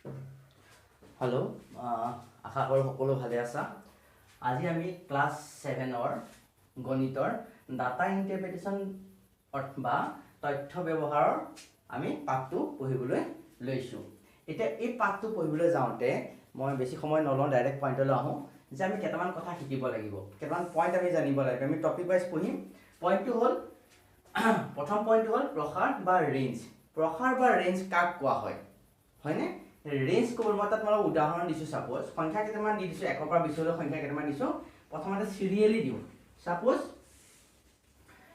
Hello आशा करो सकलो भाले आसा। आज आमी क्लास 7 गणितर डाटा इंटरप्रिटेशन बा तथ्य व्यवहार आमी पाठটো পঢ়িবলৈ লৈছো। এতিয়া এই পাঠটো পঢ়িবলৈ যাওঁতে মই বেছি সময় নলওঁ, ডাইৰেক্ট পইণ্টলৈ আহোঁ যে আমি কেইটামান কথা শিকিব লাগিব, কেইটামান পইণ্ট আমি জানিব লাগিব। আমি টপিক ৱাইজ পঢ়িম। পইণ্টটো হ'ল প্ৰথম পইণ্টটো হ'ল প্ৰসাৰ বা ৰেঞ্জ। প্ৰসাৰ বা ৰেঞ্জ কাক কোৱা হয়, হয়নে? ৰেঞ্জ ক'ব মই তাত তোমালোক উদাহৰণ দিছোঁ। ছাপোজ সংখ্যা কেইটামান দি দিছোঁ, 1 পৰা 20 লৈ সংখ্যা কেইটামান দিছোঁ। প্ৰথমতে চিৰিয়েলি দিওঁ। ছাপোজ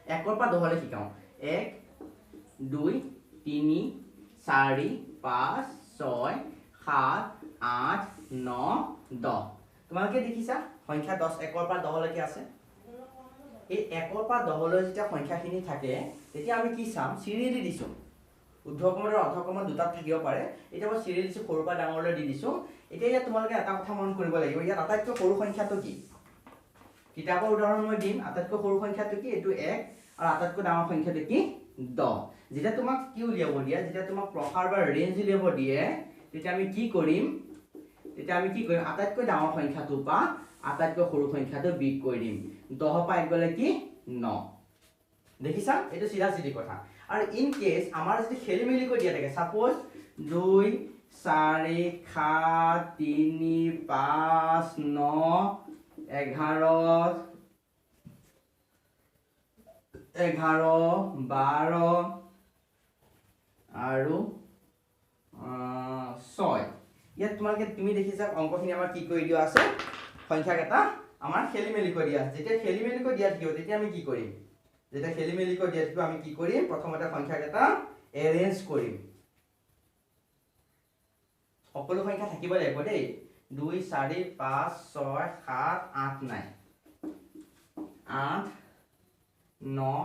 1 পৰা 10 লৈ শিকাওঁ। 1 2 3 4 5 6 7 8 9 10। তোমালোকে দেখিছা সংখ্যা 1 পৰা 10 লৈকে আছে। এই 1 পৰা 10 লৈ যেতিয়া সংখ্যাখিনি থাকে তেতিয়া আমি কি চাম? চিৰিয়েলি দিছোঁ। ঊৰ্ধ্বক্ৰম আৰু অধক্ৰম দুটাত থাকিব পাৰে। এতিয়া মই চিৰিয়েল দিছোঁ, সৰুৰ পৰা ডাঙৰলৈ দি দিছোঁ। এতিয়া ইয়াত তোমালোকে এটা কথা মন কৰিব লাগিব, ইয়াত আটাইতকৈ সৰু সংখ্যাটো কি? কিতাপৰ উদাহৰণ মই দিম। আটাইতকৈ সৰু সংখ্যাটো কি? এইটো 1। আৰু আটাইতকৈ ডাঙৰ সংখ্যাটো কি? 10। যেতিয়া তোমাক কি উলিয়াব দিয়ে, যেতিয়া তোমাক প্ৰসাৰ বা ৰেঞ্জ উলিয়াব দিয়ে, তেতিয়া আমি কি কৰিম? আটাইতকৈ ডাঙৰ সংখ্যাটো বা আটাইতকৈ সৰু সংখ্যাটো বিয়োগ কৰি দিম। 10 পৰা 1 গ'লে কি? 9। দেখিছা? এইটো চিধা চিধি কথা। আৰু ইন কেছ আমাৰ যদি খেলি মেলি কৰি দিয়া থাকে, ছাপোজ 2 4 7 3 5 9 11 12 আৰু 6। ইয়াত তোমালোকে তুমি দেখিছা অংকখিনি আমাৰ কি কৰি দিয়া আছে? সংখ্যা কেইটা আমাৰ খেলি মেলি কৰি দিয়া আছে। যেতিয়া খেলি মেলি কৰি দিয়া থাকিব তেতিয়া আমি কি কৰিম? যেতিয়া খেলি মেলি কৰি দিয়া থাকিব আমি কি কৰিম? প্ৰথমতে সংখ্যা কেইটা এৰেঞ্জ কৰিম। সকলো সংখ্যা থাকিব লাগিব দেই। 2 4 5 6 7 8 9 8 9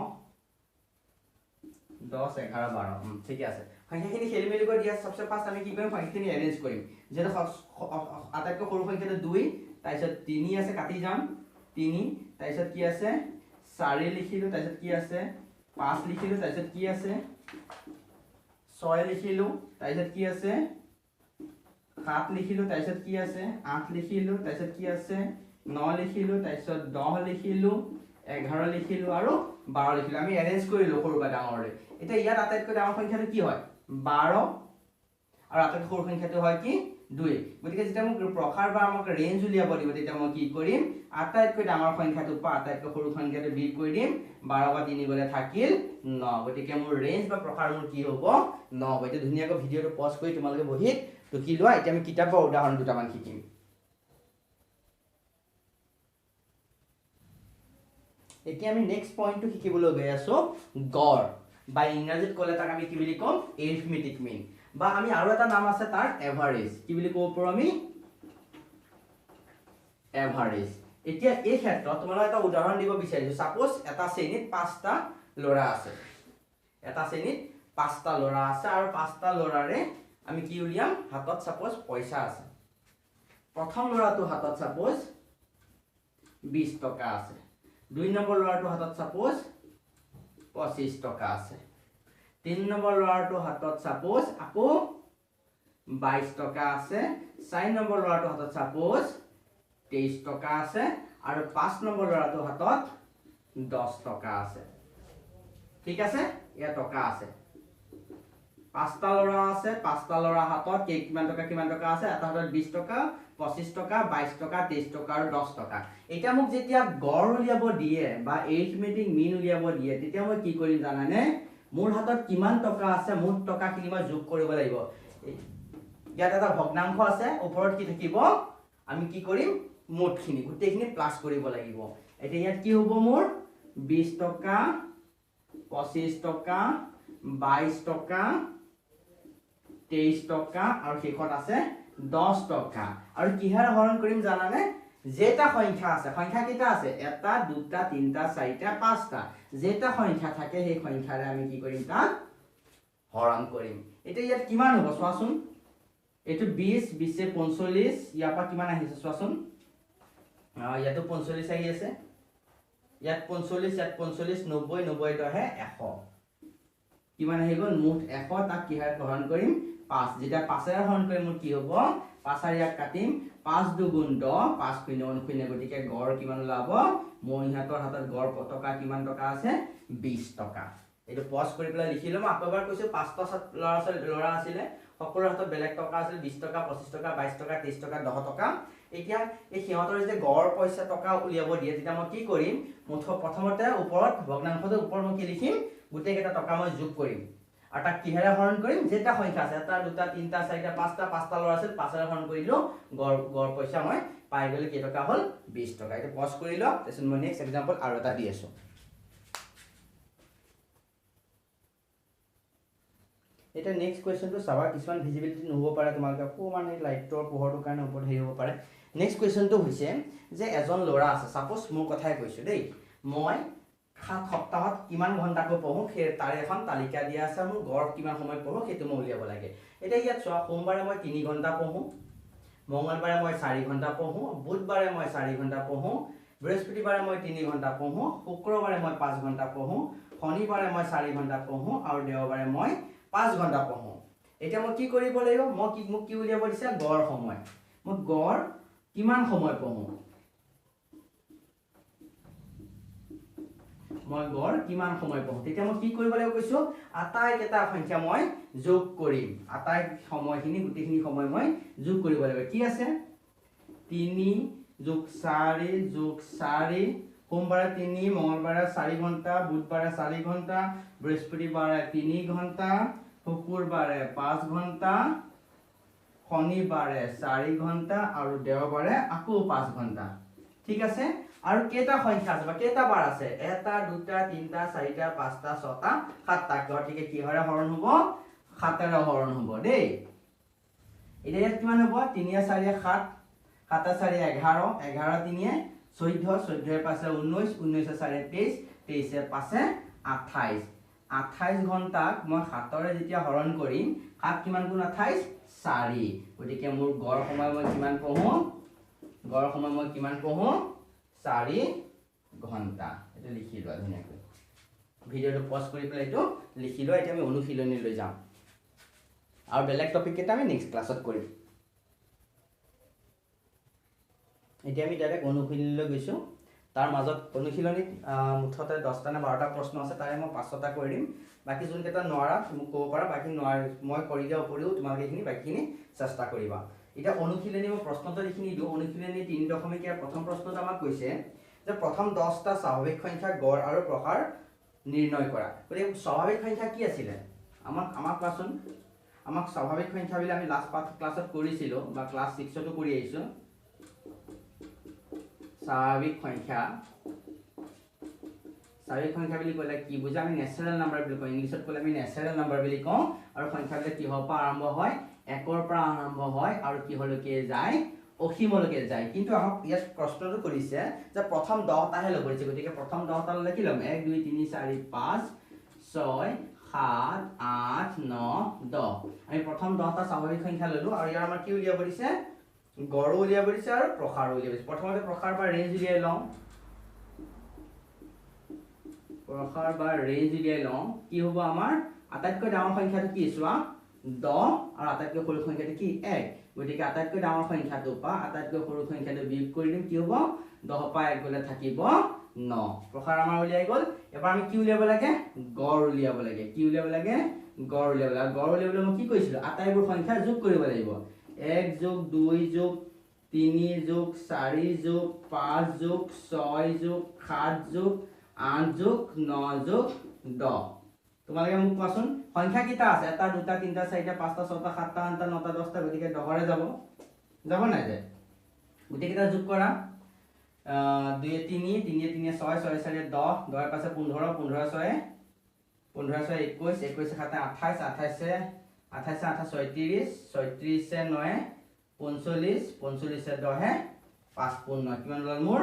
10 11 12। ঠিক আছে। সংখ্যাখিনি খেলি মেলি কৰি দিয়া সবচে ফাৰ্ষ্ট আমি কি কৰিম? সংখ্যাখিনি এৰেঞ্জ কৰিম। যেটা আটাইতকৈ সৰু সংখ্যাটো 2, তাৰপিছত 3 আছে, কাটি যাম 3, তাৰপিছত কি আছে 4 লিখিলো, তাৰপিছত কি আছে 5 লিখিলো, তাৰপিছত কি আছে 6 লিখিলো, তাৰপিছত কি আছে 7 লিখিলো, তাৰপিছত কি আছে 8 লিখিলো, তাৰপিছত কি আছে 9 লিখিলো, তাৰপিছত 10 লিখিলো, 11 লিখিলো আৰু 12 লিখিলো। আমি এৰেঞ্জ কৰিলো সৰু পৰা ডাঙৰলৈ। এতিয়া ইয়াত আটাইতকৈ ডাঙৰ সংখ্যাটো কি হয়? 12 আৰু আটাইতকৈ সৰু সংখ্যাটো হয় কি? 2। গতিকে যেতিয়া মোক প্ৰসাৰ বা আমাক ৰেঞ্জ উলিয়াব দিব তেতিয়া মই কি কৰিম? আটাইতকৈ ডাঙৰ সংখ্যাটো পৰা আটাইতকৈ সৰু সংখ্যাটো বিয়োগ কৰি দিম। 12 পৰা 3 গ'লে থাকিল 9। গতিকে মোৰ ৰেঞ্জ বা প্ৰসাৰ মোৰ কি হ'ব? 9 হ'ব। এতিয়া ধুনীয়াকৈ ভিডিঅ'টো পজ কৰি তোমালোকে বহিত টুকি লোৱা। এতিয়া আমি কিতাপৰ উদাহৰণ দুটামান শিকিম। এতিয়া আমি নেক্সট পইণ্টটো শিকিবলৈ গৈ আছো, গড় বা ইংৰাজীত ক'লে তাক আমি কি বুলি ক'ম? এৰিথমেটিক মিন, বা আমি আৰু এটা নাম আছে তাৰ এভাৰেজ। কি বুলি ক'ব পাৰোঁ আমি? এভাৰেজ। এতিয়া এই ক্ষেত্ৰত তোমালোকক এটা উদাহৰণ দিব বিচাৰিছো। ছাপোজ এটা শ্ৰেণীত 5টা ল'ৰা আছে। এটা শ্ৰেণীত 5টা ল'ৰা আছে আৰু 5টা ল'ৰাৰে আমি কি উলিয়াম? হাতত ছাপোজ পইচা আছে। প্ৰথম ল'ৰাটো হাতত ছাপোজ 20 টকা আছে। 2 নম্বৰ ল'ৰাটো হাতত ছাপোজ 25 টকা আছে। 3 নম্বৰ ল'ৰাটো হাতত ছাপোজ আকৌ 22 টকা আছে। 4 নম্বৰ ল'ৰাটো হাতত ছাপোজ 23 টকা আছে আৰু 5 নম্বৰ ল'ৰাটো হাতত 10 টকা আছে। ঠিক আছে? ইয়াত টকা আছে। 5টা ল'ৰা আছে, 5টা ল'ৰা হাতত কিমান টকা আছে? এটা হাতত 20 টকা, 25 টকা, 22 টকা, 23 টকা আৰু 10 টকা। এতিয়া মোক যেতিয়া গড় উলিয়াব দিয়ে বা এৰিথমেটিক মিন উলিয়াব দিয়ে তেতিয়া মই কি কৰিম জানানে? মোৰ হাতত কিমান টকা আছে মুঠ টকাখিনি মই যোগ কৰিব লাগিব। ইয়াত এটা ভগ্নাংশ আছে, ওপৰত কি থাকিব? আমি কি কৰিম? মুঠখিনি গোটেইখিনি প্লাস কৰিব লাগিব। এতিয়া ইয়াত কি হ'ব? মোৰ 20 টকা, 25 টকা, 22 টকা, 23 টকা আৰু শেষত আছে 10 টকা। আৰু কিহেৰে হৰণ কৰিম জানানে? যেটা সংখ্যা আছে, সংখ্যা কেইটা আছে? 1 2 3 4 5টা। যেটা সংখ্যা থাকে সেই সংখ্যাৰে আমি কি কৰিম? তাক হৰণ কৰিম। এতিয়া ইয়াত কিমান হ'ব চোৱাচোন? এইটো 20, 20 45, ইয়াৰ পৰা কিমান আহিছে চোৱাচোন? ইয়াতো 45 আহি আছে, ইয়াত 45, ইয়াত 45, 90, 90 আহে 100। কিমান আহি গ'ল? মুঠ 100। তাক কিহেৰে হৰণ কৰিম? 5 যেতিয়া 5 এৰে হৰণ কৰি মোৰ কি হ'ব 5 আৰু ইয়াক কাটিম 5 দুগুণ 10 5 শূন্য 0 গতিকে গড় কিমান ওলাব মোৰ ইহঁতৰ হাতত গড় টকা কিমান টকা আছে 20 টকা এইটো পজ কৰি পেলাই লিখি লম আকৌ এবাৰ কৈছো 5টা ল'ৰা আছিলে সকলোৰ হাতত বেলেগ টকা আছিল 20 টকা 25 টকা 22 টকা 30 টকা 10 টকা এতিয়া এই সিহঁতৰ যে গড় পইচা টকা উলিয়াব দিয়ে তেতিয়া মই কি কৰিম প্ৰথমতে ওপৰত ভগ্নাংশটোৰ ওপৰত মই কি লিখিম গোটেই কেইটা টকা মই যোগ কৰিম আৰু তাক কিহেৰে হৰণ কৰিম যেটা সংখ্যা আছে এটা দুটা তিনটা চাৰিটা পাঁচটা ল'ৰা আছিল 5 এৰে হৰণ কৰিলো গড় পইচা মই পাই গ'লে কি টকা হ'ল 20 টকা এটা পজ কৰি ল তাৰপিছত মই নেক্সট এক্সাম্পল আৰু এটা দি আছো এটা নেক্সট কোৱেশ্চনটো চাবা কিছুমান ভিজিবিলিটি নহব পাৰে তোমালোকে কোমানে লাইটৰ পোহৰৰ কাৰণে ওপৰত হেৰি হ'ব পাৰে নেক্সট কোৱেশ্চনটো হৈছে যে এজন ল'ৰা আছে সাপোজ মোৰ কথাই কৈছো দেই মই 7 সপ্তাহত কিমান ঘণ্টাকৈ পঢ়ো সেই তাৰে এখন তালিকা দিয়া আছে মোৰ গড় কিমান সময় পঢ়ো সেইটো মই উলিয়াব লাগে এটা ইয়াত চোৱা সোমবাৰে মই 3 ঘণ্টা পঢ়ো মঙ্গলবাৰে মই 4 ঘণ্টা পঢ়ো বুধবাৰে মই 4 ঘণ্টা পঢ়ো বৃহস্পতিবাৰে মই 3 ঘণ্টা পঢ়ো শুক্ৰবাৰে মই 5 ঘণ্টা পঢ়ো শনিবাৰে মই 4 ঘণ্টা পঢ়ো আৰু দেওবাৰে মই 5 ঘণ্টা পঢ়ো এতিয়া মই কি কৰিব লাগিব মোক কি উলিয়াব দিছে গড় সময় মই গড় কিমান সময় পঢ়ো মই গড় কিমান সময় পঢ়ো তেতিয়া মই কি কৰিব লাগিব কৈছো আটাইকেইটা সংখ্যা মই যোগ কৰিম আটাই সময়খিনি গুটিখিনি সময় মই যোগ কৰিব লাগিব কি আছে 3 যোগ 4 যোগ 4 সোমবাৰে 3 মঙ্গলবাৰে 4 ঘণ্টা বুধবাৰে 4 ঘণ্টা বৃহস্পতিবাৰে 3 ঘণ্টা শুকুৰবাৰে 5 ঘণ্টা শনিবাৰে 4 ঘণ্টা আৰু দেওবাৰে আকৌ 5 ঘণ্টা ঠিক আছে আৰু কেইটা সংখ্যা আছে বা কেইটা বাৰ আছে 1 2 3 4 5 6 7 গতিকে কি হৰে হৰণ হ'ব 7 এৰে হৰণ হ'ব দেই এতিয়া ইয়াত কিমান হ'ব 3 4 7 7 4 11 11 3 14 14 5 19 19 4 23 23 5 28 28 ঘণ্টাক মই 7 ৰে যেতিয়া হৰণ কৰিম 7 কিমান গুণ 28 4 গতিকে মোৰ গড় সময় মই কিমান পঢ়ো গড় সময় মই কিমান পঢ়ো 4 ঘণ্টা এটা লিখি লোৱা ধুনীয়াকৈ ভিডিওটো পজ কৰি পেলাই এইটো লিখি লোৱা এতিয়া আমি অনুশীলনী লৈ যাম আৰু বেলেগ টপিক এটা আমি নেক্সট ক্লাছত কৰিম এতিয়া আমি ডাইৰেক্ট অনুশীলনীলৈ গৈছো তাৰ মাজত অনুশীলনীত মুঠতে 10টা নে 12টা প্ৰশ্ন আছে তাৰে মই 5টা কৰি দিম বাকি যোন কেইটা নোৱাৰা মোক ক'ব পাৰা বাকি মই কৰি দিয়া উপৰিও তোমালোকে এইখিনি বাকিখিনি চেষ্টা কৰিবা এটা অনুশীলনী মই প্ৰশ্নটো লিখি দিও অনুশীলনী 3.1 এৰ প্ৰথম প্ৰশ্নটো আমাক কৈছে যে প্ৰথম 10টা স্বাভাৱিক সংখ্যা গড় আৰু প্ৰসাৰ নিৰ্ণয় কৰা গতিকে স্বাভাৱিক সংখ্যা কি আছিল আমাক কোৱাচোন আমাক স্বাভাৱিক সংখ্যা বিলা আমি লাষ্ট ক্লাছত কৰিছিলো বা ক্লাস 6 তো কৰি আইছো স্বাভাৱিক সংখ্যা বুলি কলে কি বুজা আমি ন্যাচাৰাল নাম্বাৰ বুলি কওঁ ইংলিছত কলে আমি ন্যাচাৰাল নাম্বাৰ বুলি কওঁ আৰু সংখ্যাবিলাক কি হওঁপা আৰম্ভ হয় 1 ৰ পৰা আৰম্ভ হয় আৰু কি হলকে যায় অসীমলৈকে যায় কিন্তু আহক ইয়াত প্ৰশ্নটো কৰিছে যে প্ৰথম 10টাহে লব দিছে গতিকে প্ৰথম 10টা ললে কি লম 1 2 3 4 5 6 7 8 9 10 আমি প্ৰথম 10টা স্বাভাৱিক সংখ্যা ললো আৰু ইয়াৰ আমাৰ কি উলিয়াব দিছে গড় উলিয়াব দিছে আৰু প্ৰসাৰ উলিয়াব দিছে প্ৰথমতে প্ৰসাৰ বা ৰেঞ্জ উলিয়াই লওঁ প্ৰসাৰ বা ৰেঞ্জ উলিয়াই লওঁ কি হ'ব আমাৰ আটাইতকৈ ডাঙৰ সংখ্যাটো কি চোৱা 10 আৰু আটাইতকৈ সৰু সংখ্যাটো কি 1 গতিকে আটাইতকৈ ডাঙৰ সংখ্যাটো পা আটাইতকৈ সৰু সংখ্যাটো বিয়োগ কৰি দিম কি হ'ব 10 পা 1 গলে থাকিব 9 প্ৰসাৰ আমাৰ উলিয়াই গল এবাৰ আমি কি উলিয়াব লাগে গড় উলিয়াব লাগে কি উলিয়াব লাগে গড় উলিয়াব লাগে গড় উলিয়াবলৈ মই কি কৈছিলো আটাইবোৰ সংখ্যা যোগ কৰিব লাগিব 1 যোগ 2 যোগ 3 যোগ 4 যোগ 5 যোগ 6 যোগ 7 যোগ 8 যোগ 9 যোগ 10 তোমালোকে মোক কোৱাচোন সংখ্যা কিটা আছে 1 2 3 4 5 6 7 8 9 10 গতিকে 10ৰে যাব নাই যায় গতিকে যোগ কৰা 2 3 3 3 6 6 4 10 10 পাছে 15 15 6 15 6 21 21 7 28 28 28 36 36 9 45 45 10 55 কিমান হ'ল মোৰ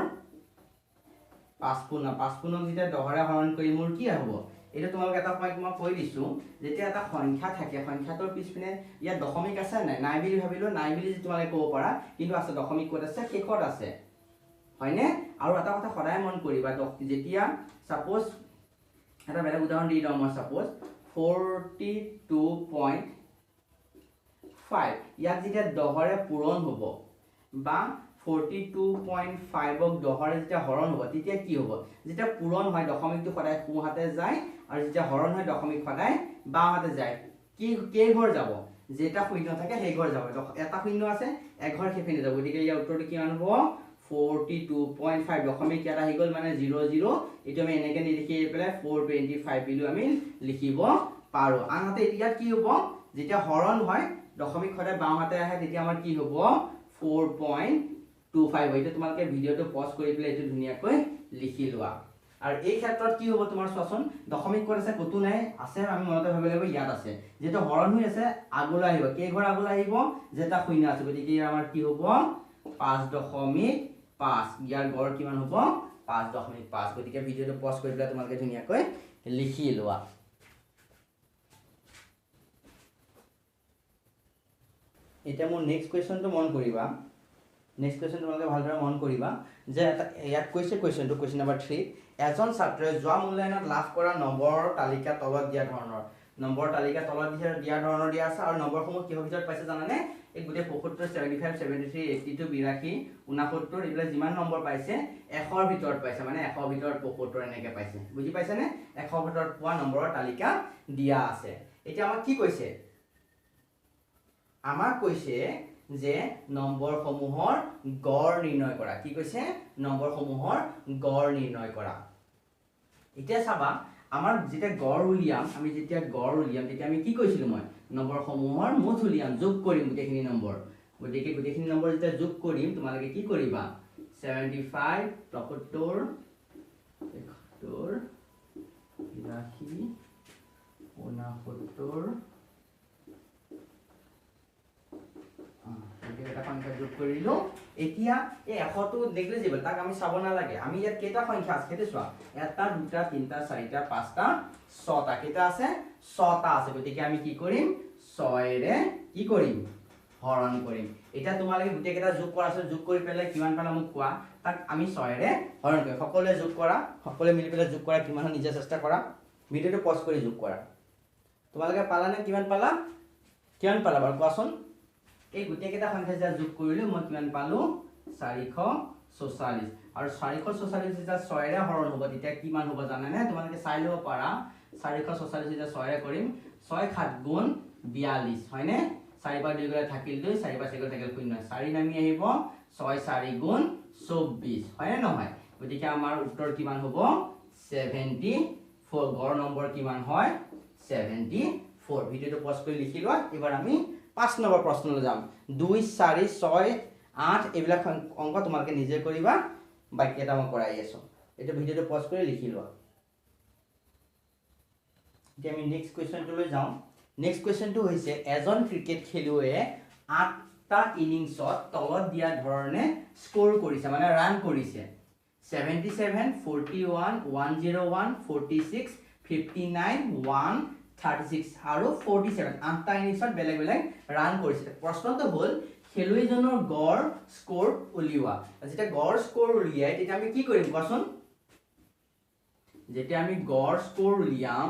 55 যেতিয়া 10ৰে হৰণ কৰি মোৰ কি হ'ব এটা তোমালোকে এটা পইণ্ট মই কৈ দিছো যেতিয়া এটা সংখ্যা থাকে সংখ্যাটোৰ পিছপিনে ইয়া দশমিক আছে নাই বুলি ভাবিলো নাই বুলি তোমালোকে ক'ব পাৰা কিন্তু আছে দশমিক ক'ত আছে শেষত আছে হয়নে আৰু এটা কথা সদায় মন কৰিবা যেতিয়া সাপোজ এটা বেলেগ উদাহৰণ দি দিওঁ মই সাপোজ 42.5 5 ইয়াত যেতিয়া দহৰে পূৰণ হ'ব বা 42.5ক দহৰে যেতিয়া হৰণ হ'ব তেতিয়া কি হ'ব যেতিয়া পূৰণ হয় দশমিকটো সদায় সোঁ হাতে যায় আৰু যেতিয়া হৰণ হয় দশমিক সদায় বাওঁ হাতে যায় কি কেই ঘৰ যাব যেটা শূন্য থাকে সেই ঘৰ যাব এটা শূন্য আছে এক ঘৰ হেপিনে যাব গতিকে ইয়াৰ উত্তৰটো কিমান হ'ব 42.5 দশমিক ইয়াত আহি গ'ল মানে 00 এটো আমি এনেকে লিখি পেলাই 425 বিলু আমি লিখিব পাৰো আনহাতে ইয়াত কি হ'ব যেতিয়া হৰণ হয় দশমিক সদায় বাওঁ হাতে আহে তেতিয়া আমাৰ কি হ'ব 4.25 এইটো তোমালোকে ভিডিওটো পজ কৰি পেলাই এটো ধুনিয়াকৈ লিখি লোৱা আৰু এই ক্ষেত্ৰত কি হ'ব তোমাৰ চোৱাচোন দশমিক ক'ত আছে কতো নাই আছে আমি মনতে ভাবিব লাগিব ইয়াত আছে যেটো হৰণ হৈ আছে আগলৈ আহিব কেই ঘৰ আগলৈ আহিব যেটা শূন্য আছে গতিকে আমাৰ কি হ'ব 5.5 ইয়াৰ গড় কিমান হ'ব 5.5 গতিকে ভিডিওটো পজ কৰি পেলাই তোমালোকে ধুনিয়াকৈ লিখি লোৱা এটা মোৰ নেক্সট কোৱেশ্চনটো মন কৰিবা নেক্সট কোৱেশ্চন তোমালোকে ভালদৰে মন কৰিবা যে ইয়াত কৈছে কোৱেশ্চনটো কোৱেশ্চন নম্বৰ 3 এজন ছাত্ৰই যোৱা মূল্যায়নত লাভ কৰা নম্বৰৰ তালিকা তলত দিয়া ধৰণৰ নম্বৰ তালিকা তলত দিয়া ধৰণৰ দিয়া আছে আৰু নম্বৰসমূহ কিহৰ ভিতৰত পাইছে জানানে এই গুটে 75 75 73 82 82 69 এইবিলাক যিমান নম্বৰ পাইছে 100ৰ ভিতৰত পাইছে মানে 100ৰ ভিতৰত 75 এনেকে পাইছে বুজি পাইছে নে 100ৰ ভিতৰত পোৱা নম্বৰৰ তালিকা দিয়া আছে এতিয়া আমাক কি কৈছে আমাক কৈছে যে নম্বৰসমূহৰ গড় নিৰ্ণয় কৰা কি কৈছে নম্বৰসমূহৰ গড় নিৰ্ণয় কৰা এতিয়া চাবা আমাৰ যেতিয়া গড় উলিয়াম আমি যেতিয়া গড় উলিয়াম তেতিয়া আমি কি কৈছিলো মই নম্বৰসমূহৰ মুঠ উলিয়াম যোগ কৰিম গোটেইখিনি নম্বৰ গোটেইখিনি নম্বৰ যেতিয়া যোগ কৰিম তোমালোকে কি কৰিবা 75 74 71 69 এটা সংখ্যা যোগ কৰিলো এতিয়া এই 100 টো নেগলিজিবল তাক আমি চাব না লাগে আমি ইয়াত কেটা সংখ্যা আছে হেতু চোৱা এটা দুটা তিনটা চাৰিটা পাঁচটা ছটা কেটা আছে ছটা আছে গতিকে আমি কি কৰিম 6 ৰে কি কৰিম হৰণ কৰিম এটা তোমালোকে গুটে কেটা যোগ কৰা আছে যোগ কৰি পেলাই কিমান পালা মোক কোৱা তাক আমি 6 ৰে হৰণ কৰিম সকলোৱে যোগ কৰা সকলোৱে মিলি পেলাই যোগ কৰা কিমান নিজে চেষ্টা কৰা ভিডিওটো পজ কৰি যোগ কৰা তোমালোকে পালা নে কিমান পালা বাৰু কোৱাচোন এই গুটে কেটা সংখ্যা যা যোগ কৰিলো মই কিমান পালো 444 আৰু 444 যেতিয়া 6 ৰে হৰণ হ'ব তেতিয়া কিমান হ'ব জানা নে তোমালোকে চাই লব পাৰা 444 যেতিয়া 6 ৰে কৰিম 6 7 গুণ 42 হয় নে 4 বাৰ 2 গলে থাকিল 2 4 বাৰ 4 গলে থাকিল 0 4 নামি আহিব 6 4 গুণ 24 হয় নে নহয় গতিকে আমাৰ উত্তৰ কিমান হ'ব 74 গড় নম্বৰ কিমান হয় 74 ভিডিওটো পজ কৰি লিখি লোৱা এবাৰ আমি 5 নম্বৰ প্ৰশ্নলৈ যাম 2 4 6 8 এইবিলাক অংক তোমালোকে নিজে কৰিবা বাকি এটা মই কৰাই আছো এটা ভিডিওটো পজ কৰি লিখি লোৱা এতিয়া আমি নেক্সট কোৱেশ্চনটো লৈ যাম নেক্সট কোৱেশ্চনটো হৈছে এজন ক্ৰিকেট খেলুৱৈয়ে 8টা ইনিংছত তলত দিয়া ধৰণে স্কোৰ কৰিছে মানে ৰান কৰিছে 77 41 101 46 59 136 আৰু 47 8টা ইনিংছত বেলেগ বেলেগ ৰান কৰিছে প্ৰশ্নটো হ'ল খেলুৱৈজনৰ গড় স্কোৰ উলিওৱা যেতিয়া গড় স্কোৰ উলিয়াই তেতিয়া আমি কি কৰিম কোৱাচোন যেতিয়া আমি গড় স্কোৰ উলিয়াম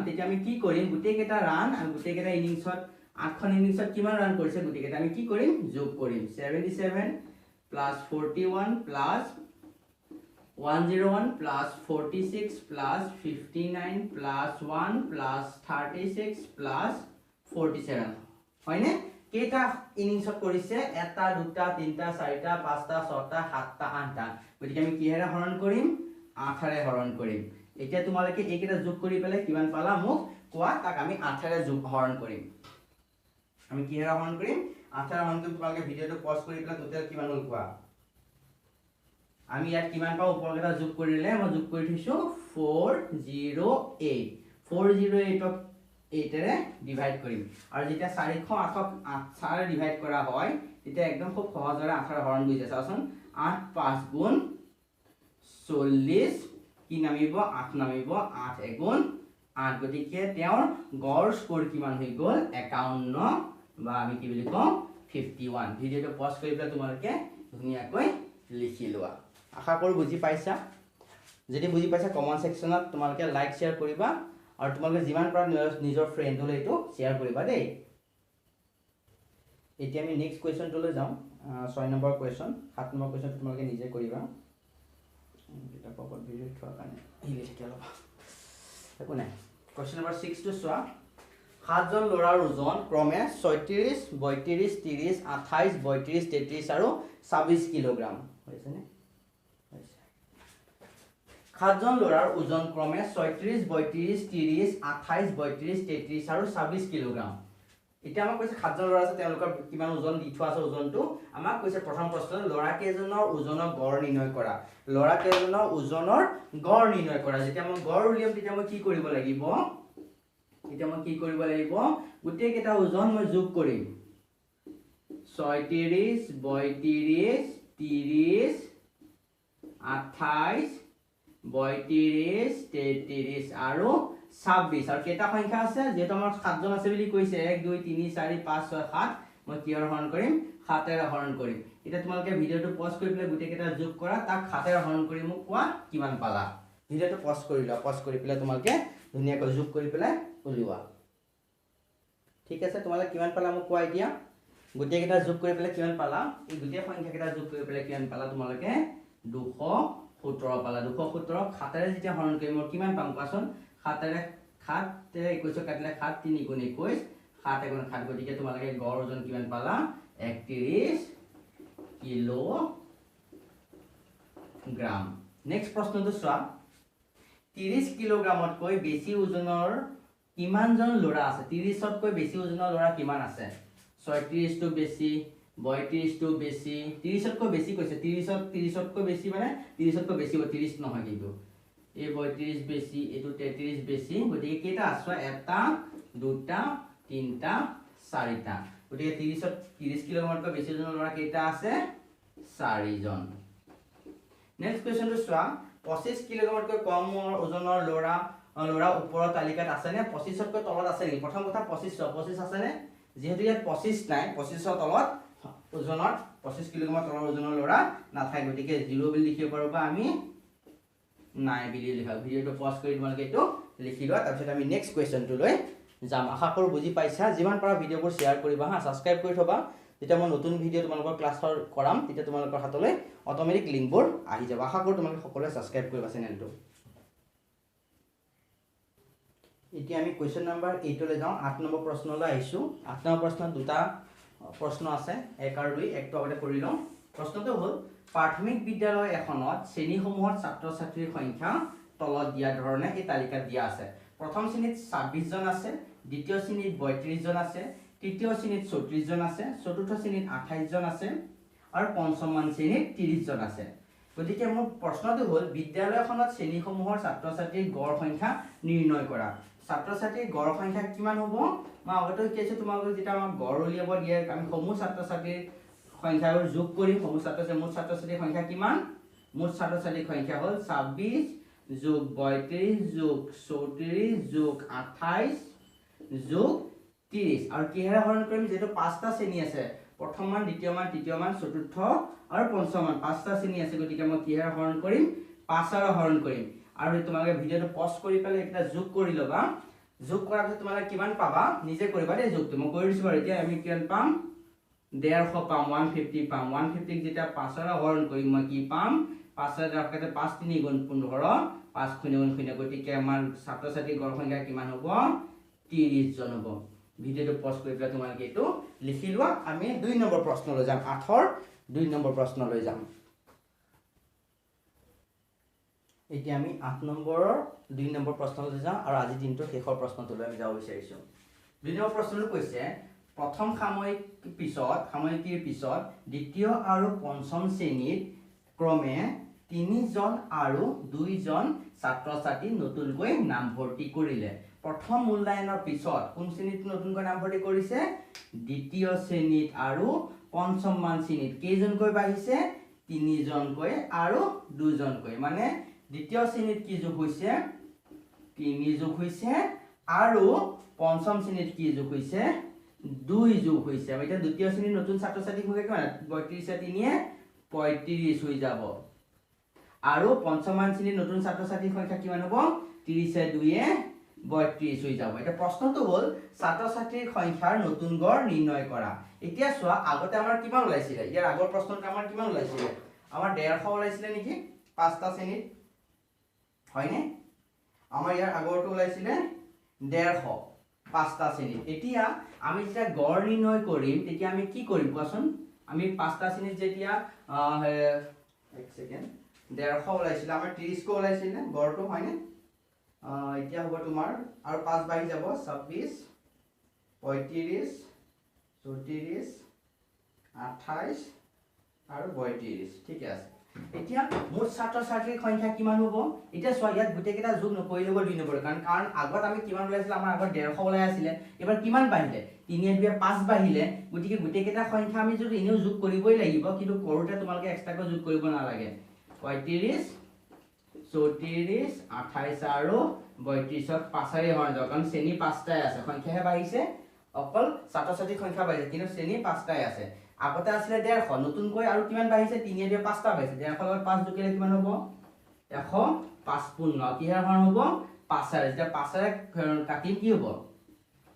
তেতিয়া আমি কি কৰিম গুটে কেটা ৰান আৰু গুটে কেটা ইনিংছত 8খন ইনিংছত কিমান ৰান কৰিছে গুটে কেটা আমি কি কৰিম যোগ কৰিম 77 plus 41 plus 101 plus 46 plus 59 plus 1 plus 36 plus 47 হয়নে কেটা ইনিংছত কৰিছে এটা দুটা তিনটা চাৰিটা পাঁচটা ছটা সাতটা আঠটা গতিকে আমি কিহেৰে হৰণ কৰিম 8 ৰে হৰণ কৰিম এতিয়া তোমালোকে এইকেটা যোগ কৰি পেলাই কিমান পালা মোক কোৱা তাক আমি 8 ৰে যোগ হৰণ কৰিম আমি কিহেৰে হৰণ কৰিম 8 ৰে হৰণ কৰি তোমালোকে ভিডিওটো পজ কৰি পেলাই টোটাল কিমান হ'ল কোৱা আমি ইয়াত কিমান পাও উপৰকেটা যোগ কৰিলে মই যোগ কৰি থৈছো 408 408 ক 8 ৰে ডিভাইড কৰিম আৰু যেতিয়া 408 ক 8 ৰে ডিভাইড কৰা হয় তেতিয়া একদম খুব সহজৰে 8 ৰে হৰণ হৈ যায় চাওচোন 8 5 গুণ 40 কি নামিব 8 নামিব 8 এগুণ 8 গতিকে তেওঁৰ গড় স্কোৰ কিমান হৈ গ'ল 51 বা আমি কি বুলি কম 51 ভিডিওটো পজ কৰি পেলাই তোমালোকে ধুনিয়াকৈ লিখি লোৱা আশা কৰো বুজি পাইছা যদি বুজি পাইছা কমেন্ট সেকশনত তোমালোকে লাইক শেয়াৰ কৰিবা আৰু তোমালোকে যিমান পাৰা নিজৰ ফ্ৰেণ্ডলৈ এইটো শ্বেয়াৰ কৰিবা দেই। এতিয়া আমি নেক্সট কুৱেশ্যনটোলৈ যাওঁ। 6 নম্বৰ কুৱেশ্যন, 7 নম্বৰ কুৱেশ্যনটো তোমালোকে নিজে কৰিবা। কিতাপৰ ওপৰত ভিডিঅ' থোৱাৰ কাৰণে হিলি থাকে অলপ, একো নাই। কুৱেশ্যন নম্বৰ 6 টো চোৱা। 7জন ল'ৰাৰ ওজন ক্ৰমে 36, 32, 30, 28, 32, 33 আৰু 26 কিলোগ্ৰাম হৈছেনে? 7জন ল'ৰাৰ ওজন ক্ৰমে 36, 32, 30, 28, 32, 33 আৰু 26 কিলোগ্ৰাম। এতিয়া আমাক কৈছে 7জন ল'ৰা আছে, তেওঁলোকৰ কিমান ওজন দি থোৱা আছে ওজনটো। আমাক কৈছে প্ৰথম প্ৰশ্ন, ল'ৰা কেইজনৰ ওজনৰ গড় নিৰ্ণয় কৰা। ল'ৰা কেইজনৰ ওজনৰ গড় নিৰ্ণয় কৰা। যেতিয়া মই গড় উলিয়াম তেতিয়া মই কি কৰিব লাগিব? গোটেই কেইটা ওজন মই যোগ কৰিম। 36, 32, 30, 28, 32, 33 আৰু 26। আৰু কেইটা সংখ্যা আছে? যেহেতু আমাৰ 7জন আছে বুলি কৈছে, 1 2 3 4 5 6 7, মই কিহৰ হৰণ কৰিম? 7 এৰে হৰণ কৰিম। এতিয়া তোমালোকে ভিডিঅ'টো পজ কৰি পেলাই গোটেই কেইটা যোগ কৰা, তাক 7 এৰে হৰণ কৰি মোক কোৱা কিমান পালা। ভিডিঅ'টো পজ কৰি লোৱা, পজ কৰি পেলাই তোমালোকে ধুনীয়াকৈ যোগ কৰি পেলাই উলিওৱা। ঠিক আছে, তোমালোকে কিমান পালা মোক কোৱা এতিয়া। গোটেই কেইটা যোগ কৰি পেলাই কিমান পালা? এই গোটেই সংখ্যা কেইটা যোগ কৰি পেলাই কিমান পালা তোমালোকে? 217 পালা। 217 7 এৰে যেতিয়া হৰণ কৰিম মই কিমান পাম কোৱাচোন? 7 এৰে 21 কাটিলে 7 3 গুণ 21, 7 গুণ 7, গতিকে তোমালোকে গড় ওজন কিমান পালা? 31 কিলোগ্ৰাম। নেক্সট প্ৰশ্নটো চোৱা। 30 কিলোগ্ৰামতকৈ বেছি ওজনৰ কিমানজন ল'ৰা আছে? 30তকৈ বেছি ওজনৰ ল'ৰা কিমান আছে? 36 টো বেছি, 32 টো বেছি, 30তকৈ বেছি কৈছে। 30তকৈ বেছি মানে 30তকৈ বেছি 30 নহয় কিন্তু। এই 32 বেছি, এইটো 33 বেছি, গতিকে কেইটা আছে? 1 2 3 4টা। গতিকে 30 কিলোগ্ৰামতকৈ বেছি ওজনৰ ল'ৰা কেইটা আছে? 4জন। নেক্সট কুৱেশ্যনটো চোৱা। 25 কিলোগ্ৰামতকৈ কম ওজনৰ ল'ৰা ওপৰৰ তালিকাত আছেনে? 25তকৈ তলত আছে নেকি? প্ৰথম কথা 25 আছেনে? যিহেতু ইয়াত 25 নাই, 25ৰ তলত ওজনত 25 কিলোগ্ৰামৰ তলৰ ওজনৰ ল'ৰা নাথাকে, গতিকে 0 বুলি লিখিব পাৰোঁ বা আমি নাই বুলি লিখা। ভিডিঅ'টো পজ কৰি তোমালোকে এইটো লিখি লোৱা। তাৰপিছত আমি নেক্সট কুৱেশ্যনটোলৈ যাম। আশা কৰোঁ বুজি পাইছা। যিমান পাৰা ভিডিঅ'বোৰ শ্বেয়াৰ কৰিবা হা, ছাবস্ক্ৰাইব কৰি থবা। যেতিয়া মই নতুন ভিডিঅ' তোমালোকৰ ক্লাছৰ কৰাম তেতিয়া তোমালোকৰ হাতলৈ অট'মেটিক লিংকবোৰ আহি যাব। আশা কৰোঁ তোমালোকে সকলোৱে ছাবস্ক্ৰাইব কৰিবা চেনেলটো। এতিয়া আমি কুৱেশ্যন নম্বৰ 8লৈ যাওঁ। 8 নম্বৰ প্ৰশ্নলৈ আহিছোঁ। 8 নম্বৰ প্ৰশ্নত দুটা প্ৰশ্ন আছে, 1 আৰু 2। 1টো আগতে কৰি লওঁ। প্ৰশ্নটো হ'ল, প্ৰাথমিক বিদ্যালয় এখনত শ্ৰেণীসমূহত ছাত্ৰ ছাত্ৰীৰ সংখ্যা তলত দিয়া ধৰণে এই তালিকাত দিয়া আছে। প্ৰথম শ্ৰেণীত 26 জন আছে, দ্বিতীয় শ্ৰেণীত 32 জন আছে, তৃতীয় শ্ৰেণীত 34 জন আছে, চতুৰ্থ শ্ৰেণীত 28 জন আছে আৰু পঞ্চমমান শ্ৰেণীত 30 জন আছে। গতিকে মোৰ প্ৰশ্নটো হ'ল, বিদ্যালয়খনত শ্ৰেণীসমূহৰ ছাত্ৰ ছাত্ৰীৰ গড় সংখ্যা নিৰ্ণয় কৰা। ছাত্ৰ ছাত্ৰীৰ গড় সংখ্যা কিমান হ'ব? মই আগতে শিকাইছোঁ তোমালোকক, যেতিয়া আমাক গড় উলিয়াব দিয়ে আমি সমূহ ছাত্ৰ ছাত্ৰীৰ সংখ্যাবোৰ যোগ কৰিম। সমূহ মুঠ ছাত্ৰ ছাত্ৰীৰ সংখ্যা কিমান? মুঠ ছাত্ৰ ছাত্ৰীৰ সংখ্যা হ'ল 26 যোগ 32 যোগ 34 যোগ 28 যোগ 30। আৰু কিহেৰে হৰণ কৰিম? যিহেতু 5টা শ্ৰেণী আছে, প্ৰথম মান, দ্বিতীয় মান, তৃতীয় মান, চতুৰ্থ আৰু পঞ্চম মান, 5টা শ্ৰেণী আছে, গতিকে মই কিহেৰে হৰণ কৰিম? 5ৰে হৰণ কৰিম। আৰু তোমালোকে ভিডিঅ'টো পজ কৰি পেলাই এইকেইটা যোগ কৰি ল'বা। যোগ কৰাৰ পিছত তোমালোকে কিমান পাবা নিজে কৰিবা দেই যোগটো। মই কৰি দিছোঁ বাৰু। এতিয়া আমি কিমান পাম? 150 পাম, 150 পাম। 150ক যেতিয়া 5ৰে হৰণ কৰিম মই কি পাম? 5ৰে 5 3 গুণ 15, 5 0 গুণ 0, গতিকে আমাৰ ছাত্ৰ ছাত্ৰীৰ গড় সংখ্যা কিমান হ'ব? 30 জন হ'ব। ভিডিঅ'টো পজ কৰি পেলাই তোমালোকে এইটো লিখি লোৱা। আমি 2 নম্বৰ প্ৰশ্নলৈ যাম। 8ৰ 2 নম্বৰ প্ৰশ্নলৈ যাম। এতিয়া আমি 8 নম্বৰৰ 2 নম্বৰ প্ৰশ্নলৈ যাওঁ আৰু আজি দিনটোৰ শেষৰ প্ৰশ্নটোলৈ আমি যাব বিচাৰিছোঁ। 2 নম্বৰ প্ৰশ্নটো কৈছে, প্ৰথম সাময়িকীৰ পিছত দ্বিতীয় আৰু পঞ্চম শ্ৰেণীত ক্ৰমে 3 জন আৰু 2 জন ছাত্ৰ ছাত্ৰী নতুনকৈ নামভৰ্তি কৰিলে। প্ৰথম মূল্যায়নৰ পিছত কোন শ্ৰেণীত নতুনকৈ নামভৰ্তি কৰিছে? দ্বিতীয় শ্ৰেণীত আৰু পঞ্চমমান শ্ৰেণীত কেইজনকৈ বাঢ়িছে? 3 জনকৈ আৰু 2 জনকৈ। মানে দ্বিতীয় শ্ৰেণীত কি যোগ হৈছে? 3 যোগ হৈছে আৰু পঞ্চম শ্ৰেণীত কি যোগ হৈছে? 2 যোগ হৈছে। এতিয়া দ্বিতীয় শ্ৰেণীৰ নতুন ছাত্ৰ ছাত্ৰীৰ সংখ্যা কিমান? 32 3 35 হৈ যাব। আৰু পঞ্চমমান শ্ৰেণীৰ নতুন ছাত্ৰ ছাত্ৰীৰ সংখ্যা কিমান হ'ব? 30 2 32 হৈ যাব এটা প্ৰশ্নটো হ'ল ছাত্ৰ ছাত্ৰীৰ সংখ্যাৰ নতুন গড় নিৰ্ণয় কৰা এতিয়া চোৱা আগতে আমাৰ কিমান ওলাইছিল ইয়াৰ আগৰ প্ৰশ্নটো আমাৰ কিমান ওলাইছিল আমাৰ 150 ওলাইছিল নেকি পাঁচটা শ্ৰেণীত হয়নে আমাৰ ইয়াৰ আগৰটো ওলাইছিল 150 পাঁচটা শ্ৰেণীত এতিয়া আমি যেতিয়া গড় নিৰ্ণয় কৰিম তেতিয়া আমি কি কৰিম কোৱাচোন আমি পাঁচটা শ্ৰেণীত যেতিয়া এক সেকেন্ড 150 ওলাইছিল আমাৰ 30 কো ওলাইছিল গড়টো হয়নে এতিয়া হ'ব তোমাৰ আৰু 5 বাঢ়ি যাব 26 35 34 28 আৰু 32 ঠিক আছে এতিয়া মোট ছাত্ৰ ছাত্ৰীৰ সংখ্যা কিমান হ'ব এতিয়া চোৱা ইয়াত গুটেকেটা যোগ নকৰিলে 2 নম্বৰ কাৰণ আগত আমি কিমান ওলাইছিল আমাৰ আগত 150 ওলাই আছিল এবাৰ কিমান বাঢ়িলে 3 এ 5 বাঢ়িলে গতিকে গুটেকেটা সংখ্যা আমি যদি এনেও যোগ কৰিবই লাগিব কিন্তু কৰোতে তোমালকে এক্সট্ৰাকৈ যোগ কৰিব নালাগে 35 34 28 আৰু 32 ত 5 হয় কাৰণ শ্ৰেণী 5টাই আছে সংখ্যাহে বাঢ়িছে অকল ছাত্ৰ ছাত্ৰীৰ সংখ্যা বাঢ়িছে কিন্তু শ্ৰেণী 5টাই আছে আগতে আছিল 150 নতুনকৈ আৰু কিমান বাঢ়িছে 3 এ 5টা বাঢ়িছে 150 লগত 5 যোগ কৰিলে কিমান হ'ব 155 কিহৰ হৰণ হ'ব 5 যেতিয়া 5 কাটিম কি হ'ব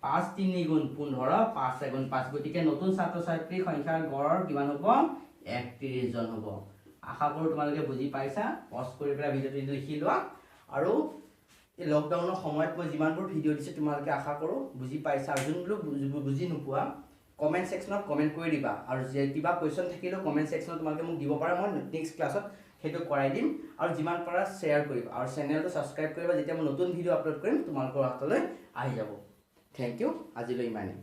5 3 গুণ 15 5 গুণ 5 গতিকে নতুন ছাত্ৰ ছাত্ৰীৰ সংখ্যাৰ গড় কিমান হ'ব 31 জন হ'ব আশা কৰো তোমালোকে বুজি পাইছা পজ কৰি পেলাই ভিডিওটো লিখি লোৱা আৰু এই লকডাউনৰ সময়ত মই যিমানবোৰ ভিডিও দিছে তোমালোকে আশা কৰো বুজি পাইছা আৰু যোনবোৰ বুজি নোপোৱা কমেন্ট সেকশনত কমেন্ট কৰি দিবা আৰু যে কিবা কোৱেশ্চন থাকিলেও কমেন্ট সেকশনত তোমালোকে মোক দিব পাৰা মই নেক্সট ক্লাছত হেতু কৰাই দিম আৰু যিমান পাৰা শেয়াৰ কৰিবা আৰু চেনেলটো সাবস্ক্ৰাইব কৰিবা যেতিয়া মই নতুন ভিডিও আপলোড কৰিম তোমালোকৰ হাতলৈ আহি যাব থ্যাংক ইউ আজিলৈ ইমানেই